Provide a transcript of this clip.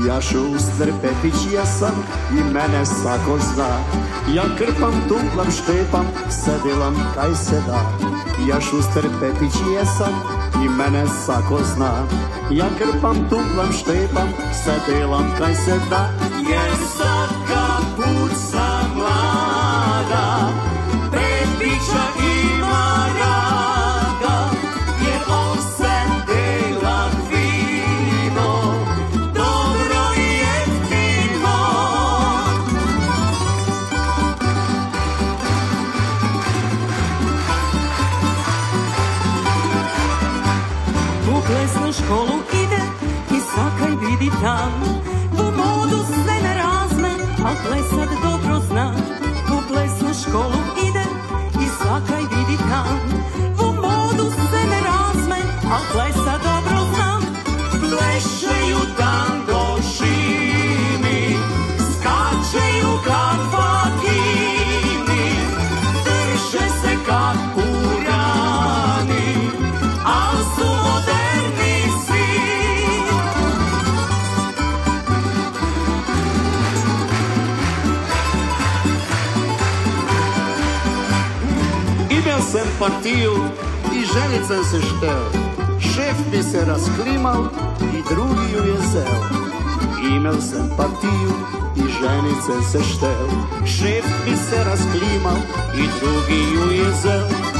Ja Šuster Pepić jesam i mene svako zna. Ja krpam, tuklam, štepam, sedilam kaj se da. Ja Šuster Pepić jesam i mene svako zna. Ja krpam, tuklam, štepam, sedilam kaj se da. Jer sad kad puca mlada, Pepića ima rada, jer on se dela fino, dobro i jeftino. U plesnu školu ide i sakaj vidi tam. U modu se ne razme, a plesat dobro zna. U plesnu školu ide i sakaj vidi tam. U modu se ne razme, a plesat dobro zna. Plešeju tango šimi, skačeju kad fakini, drže se kad purani, al su moderni svi. Imel sam partiju i ženit sam se šteo. Šef bi se rasklimal i drugi ju je zeo. Imel sam partiju i ženit sam se šteo. Šef bi se rasklimal i drugi ju je zeo.